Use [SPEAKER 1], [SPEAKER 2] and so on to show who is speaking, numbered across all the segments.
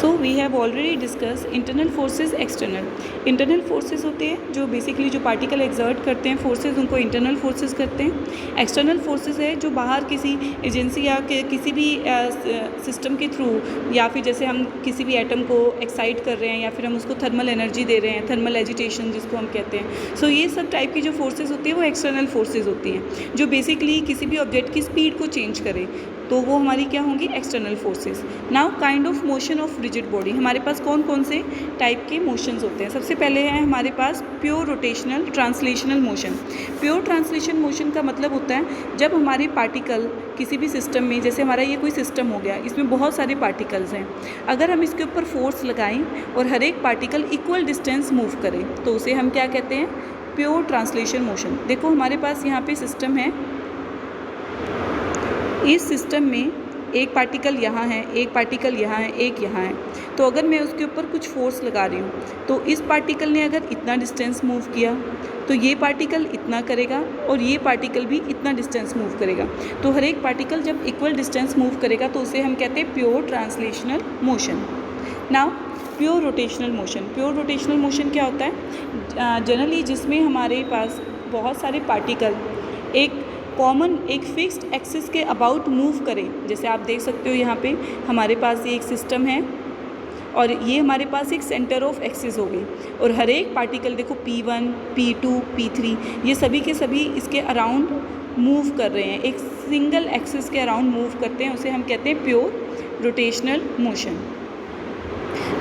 [SPEAKER 1] So we have already discuss internal forces external. Internal forces होते हैं जो basically जो पार्टिकल एक्सर्ट करते हैं फोर्सेस, उनको इंटरनल फोर्सेस करते हैं। एक्सटर्नल फोर्सेस है जो बाहर किसी एजेंसी या किसी भी सिस्टम के थ्रू, या फिर जैसे हम किसी भी एटम को एक्साइट कर रहे हैं या फिर हम उसको थर्मल एनर्जी दे रहे हैं, थर्मल एजिटेशन जिसको हम कहते हैं। सो ये सब टाइप की जो फोर्सेस होती है वो एक्सटर्नल फोर्सेस होती हैं, जो बेसिकली किसी भी ऑब्जेक्ट की स्पीड को चेंज करे, तो वो हमारी क्या होंगी, external forces. Now kind of motion of rigid body, हमारे पास कौन कौन से टाइप के मोशंस होते हैं। सबसे पहले है हमारे पास pure rotational translational motion. Pure translation motion का मतलब होता है जब हमारे पार्टिकल किसी भी सिस्टम में, जैसे हमारा ये कोई सिस्टम हो गया, इसमें बहुत सारे पार्टिकल्स हैं, अगर हम इसके ऊपर फोर्स लगाएं और हर एक पार्टिकल इक्वल डिस्टेंस मूव करे तो उसे हम क्या कहते हैं, प्योर ट्रांसलेशन मोशन। देखो हमारे पास यहाँ पे सिस्टम है, इस सिस्टम में एक पार्टिकल यहाँ है, एक पार्टिकल यहाँ है, एक यहाँ है, तो अगर मैं उसके ऊपर कुछ फोर्स लगा रही हूँ तो इस पार्टिकल ने अगर इतना डिस्टेंस मूव किया तो ये पार्टिकल इतना करेगा और ये पार्टिकल भी इतना डिस्टेंस मूव करेगा। तो हर एक पार्टिकल जब इक्वल डिस्टेंस मूव करेगा तो उसे हम कहते हैं pure translational motion. Now pure rotational motion. Pure rotational motion क्या होता है, जनरली जिसमें हमारे पास बहुत सारे पार्टिकल एक कॉमन एक फिक्स्ड एक्सिस के अबाउट मूव करें। जैसे आप देख सकते हो यहाँ पे हमारे पास ये एक सिस्टम है और ये हमारे पास एक सेंटर ऑफ एक्सिस हो गई, और हर एक पार्टिकल देखो P1, P2, P3 ये सभी के सभी इसके अराउंड मूव कर रहे हैं, एक सिंगल एक्सिस के अराउंड मूव करते हैं, उसे हम कहते हैं pure rotational motion.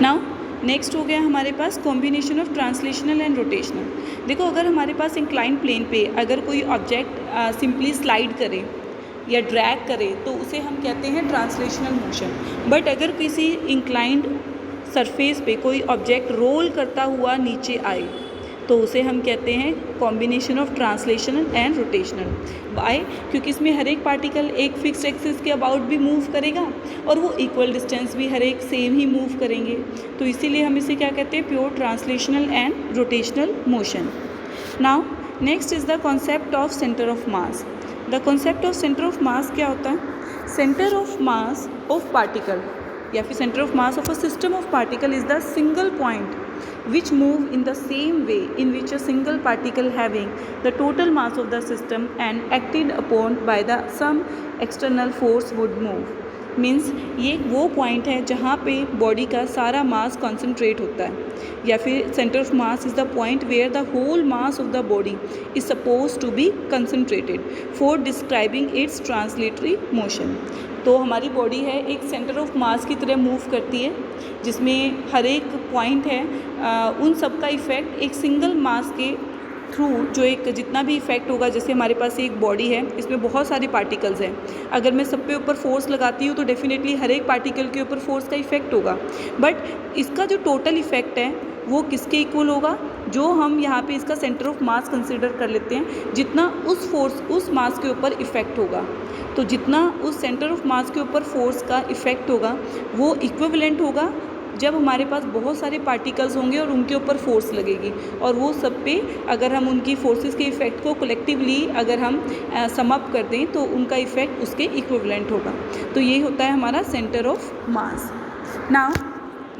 [SPEAKER 1] Now next हो गया हमारे पास combination of translational and rotational. देखो अगर हमारे पास इंक्लाइंड प्लेन पे अगर कोई ऑब्जेक्ट सिंपली स्लाइड करे या ड्रैग करे तो उसे हम कहते हैं ट्रांसलेशनल मोशन। बट अगर किसी इंक्लाइंड सरफेस पे कोई ऑब्जेक्ट रोल करता हुआ नीचे आए तो उसे हम कहते हैं combination of translational and rotational. Why? क्योंकि इसमें हर एक पार्टिकल एक फिक्स्ड एक्सिस के अबाउट भी मूव करेगा और वो इक्वल डिस्टेंस भी हर एक सेम ही मूव करेंगे, तो इसीलिए हम इसे क्या कहते हैं, pure translational and rotational motion. Now next is the concept of centre of mass. The concept of centre of मास क्या होता है, centre of mass of particle या फिर centre of mass of a system of particle is the single point which move in the same way in which a single particle having the total mass of the system and acted upon by the some external force would move। Means ये वो point है जहाँ पे body का सारा मास concentrate होता है, या फिर centre of mass is the point where the whole mass of the body is suppose to be concentrated for describing its translatory motion. तो हमारी बॉडी है एक सेंटर ऑफ मास की तरह मूव करती है, जिसमें हर एक पॉइंट है उन सब का इफ़ेक्ट एक सिंगल मास के थ्रू, जो एक जितना भी इफ़ेक्ट होगा, जैसे हमारे पास एक बॉडी है इसमें बहुत सारे पार्टिकल्स हैं, अगर मैं सब पे ऊपर फोर्स लगाती हूँ तो डेफिनेटली हर एक पार्टिकल के ऊपर फोर्स का इफ़ेक्ट होगा, बट इसका जो टोटल इफ़ेक्ट है वो किसके इक्वल होगा, जो हम यहाँ पे इसका सेंटर ऑफ मास कंसिडर कर लेते हैं, जितना उस फोर्स उस मास के ऊपर इफ़ेक्ट होगा, तो जितना उस सेंटर ऑफ मास के ऊपर फोर्स का इफ़ेक्ट होगा वो इक्विवेलेंट होगा जब हमारे पास बहुत सारे पार्टिकल्स होंगे और उनके ऊपर फोर्स लगेगी, और वो सब पे अगर हम उनकी फोर्सेस के इफ़ेक्ट को कलेक्टिवली अगर हम सम अप कर दें तो उनका इफ़ेक्ट उसके इक्विवेलेंट होगा। तो ये होता है हमारा centre of mass. Now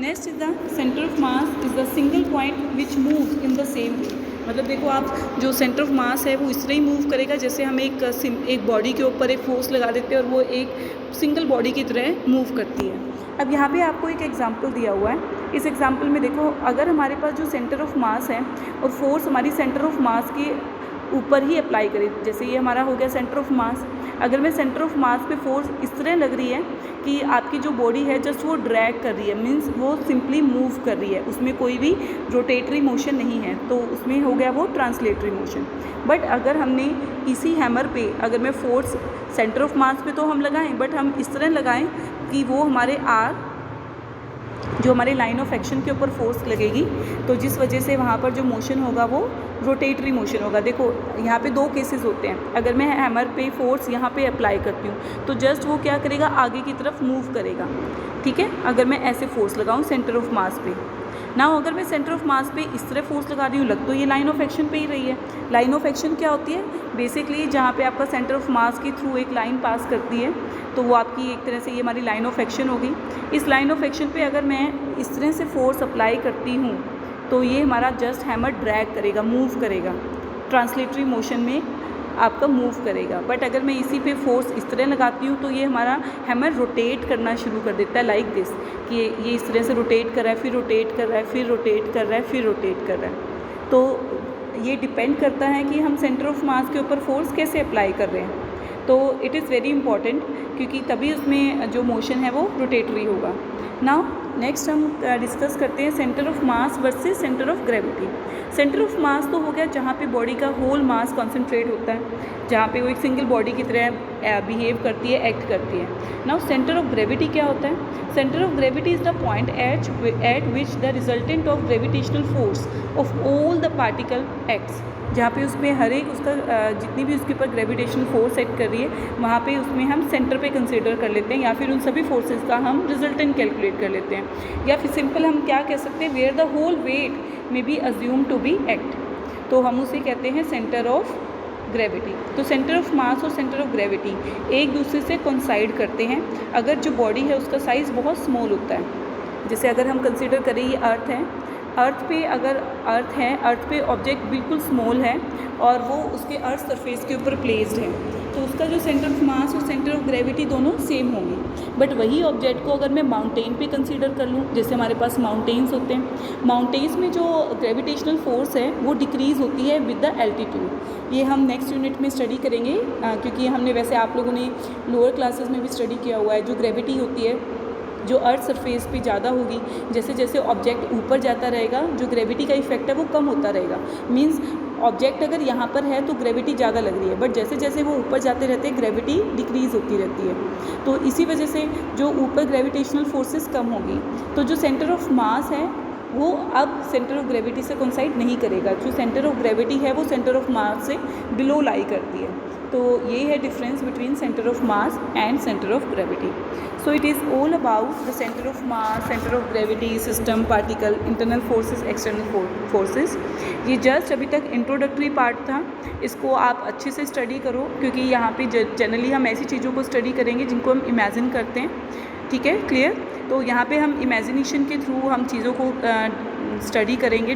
[SPEAKER 1] next is the centre of mass is the single point which moves in the same way. मतलब देखो आप जो सेंटर ऑफ मास है वो इस तरह ही मूव करेगा जैसे हम एक बॉडी के ऊपर एक फोर्स लगा देते हैं और वो एक सिंगल बॉडी की तरह मूव करती है। अब यहाँ पे आपको एक एग्जांपल दिया हुआ है, इस एग्जांपल में देखो अगर हमारे पास जो सेंटर ऑफ मास है और फोर्स हमारी सेंटर ऑफ मास के ऊपर ही अप्लाई करें, जैसे ये हमारा हो गया सेंटर ऑफ मास, अगर मैं सेंटर ऑफ मास पे फोर्स इस तरह लग रही है कि आपकी जो बॉडी है जस्ट वो ड्रैग कर रही है, मीन्स वो सिंपली मूव कर रही है, उसमें कोई भी रोटेटरी मोशन नहीं है, तो उसमें हो गया वो ट्रांसलेटरी मोशन। बट अगर हमने इसी हैमर पे अगर मैं फोर्स सेंटर ऑफ मास पे तो हम लगाएं, बट हम इस तरह लगाएं कि वो हमारे आर जो हमारे लाइन ऑफ एक्शन के ऊपर फोर्स लगेगी, तो जिस वजह से वहाँ पर जो मोशन होगा वो रोटेटरी मोशन होगा। देखो यहाँ पे दो केसेस होते हैं, अगर मैं हैमर पे फोर्स यहाँ पे अप्लाई करती हूँ तो जस्ट वो क्या करेगा, आगे की तरफ मूव करेगा, ठीक है, अगर मैं ऐसे फोर्स लगाऊँ सेंटर ऑफ मास पे। नाउ अगर मैं सेंटर ऑफ मास पे इस तरह फोर्स लगा रही हूँ, लग तो ये लाइन ऑफ एक्शन पे ही रही है। लाइन ऑफ एक्शन क्या होती है? बेसिकली जहाँ पे आपका सेंटर ऑफ मास के थ्रू एक लाइन पास करती है, तो वो आपकी एक तरह से ये हमारी लाइन ऑफ एक्शन होगी। इस लाइन ऑफ एक्शन पे अगर मैं इस तरह से फोर्स अप्लाई करती हूँ तो ये हमारा जस्ट हैमर ड्रैग करेगा, मूव करेगा, ट्रांसलेटरी मोशन में आपका मूव करेगा। बट अगर मैं इसी पे फोर्स इस तरह लगाती हूँ तो ये हमारा हैमर रोटेट करना शुरू कर देता है, लाइक दिस, कि ये इस तरह से रोटेट कर रहा है, फिर रोटेट कर रहा है, फिर रोटेट कर रहा है, फिर रोटेट कर रहा है। तो ये डिपेंड करता है कि हम सेंटर ऑफ मास के ऊपर फोर्स कैसे अप्लाई कर रहे हैं। तो इट इज़ वेरी इंपॉर्टेंट, क्योंकि तभी उसमें जो मोशन है वो रोटेटरी होगा। नाउ नेक्स्ट हम डिस्कस करते हैं centre of mass versus centre of gravity. Centre of मास तो हो गया जहाँ पे बॉडी का होल मास कॉन्सेंट्रेट होता है, जहाँ पे वो एक सिंगल बॉडी की तरह बिहेव करती है, एक्ट करती है। नाउ सेंटर ऑफ ग्रेविटी क्या होता है? Centre of gravity is the point eight which the resultant of gravitational force of all the particle acts, जहाँ पे उसमें हर एक उसका जितनी भी उसके ऊपर ग्रेविटेशनल फोर्स एक्ट कर रही है, वहाँ पे उसमें हम सेंटर पे कंसीडर कर लेते हैं, या फिर उन सभी फोर्सेस का हम रिजल्टेंट कैलकुलेट कर लेते हैं, या फिर सिंपल हम क्या कह सकते हैं, where the whole weight may be assume to be act, तो हम उसे कहते हैं सेंटर ऑफ ग्रेविटी। तो सेंटर ऑफ मास और सेंटर ऑफ ग्रेविटी एक दूसरे से कोइंसाइड करते हैं अगर जो बॉडी है उसका साइज़ बहुत स्मॉल होता है। जैसे अगर हम कंसीडर करें ये अर्थ है, अर्थ पे अगर अर्थ है, अर्थ पे ऑब्जेक्ट बिल्कुल स्मॉल है और वो उसके अर्थ सरफेस के ऊपर प्लेस्ड है, तो उसका जो सेंटर ऑफ मास और सेंटर ऑफ ग्रेविटी दोनों सेम होंगे। बट वही ऑब्जेक्ट को अगर मैं माउंटेन पे कंसीडर कर लूँ, जैसे हमारे पास माउंटेन्स होते हैं, माउंटेन्स में जो ग्रेविटेशनल फोर्स है वो डिक्रीज़ होती है विद द एल्टीट्यूड। ये हम नेक्स्ट यूनिट में स्टडी करेंगे, क्योंकि हमने वैसे आप लोगों ने लोअर क्लासेस में भी स्टडी किया हुआ है। जो ग्रेविटी होती है जो अर्थ सरफेस पे ज़्यादा होगी, जैसे जैसे ऑब्जेक्ट ऊपर जाता रहेगा जो ग्रेविटी का इफेक्ट है वो कम होता रहेगा। मींस ऑब्जेक्ट अगर यहाँ पर है तो ग्रेविटी ज़्यादा लग रही है, बट जैसे जैसे वो ऊपर जाते रहते हैं ग्रेविटी डिक्रीज़ होती रहती है। तो इसी वजह से जो ऊपर ग्रेविटेशनल फोर्सेस कम होगी, तो जो सेंटर ऑफ मास है वो अब सेंटर ऑफ ग्रेविटी से कोइंसाइड नहीं करेगा। जो सेंटर ऑफ ग्रेविटी है वो सेंटर ऑफ मास से बिलो लाई करती है। तो ये है difference between centre of mass and centre of gravity. So it is all about the centre of mass, centre of gravity, system, particle, internal forces, external forces. ये just अभी तक introductory part था, इसको आप अच्छे से स्टडी करो, क्योंकि यहाँ पे जनरली हम ऐसी चीज़ों को स्टडी करेंगे जिनको हम इमेजिन करते हैं। ठीक है, क्लियर? तो यहाँ पे हम इमेजिनेशन के थ्रू हम चीज़ों को स्टडी करेंगे,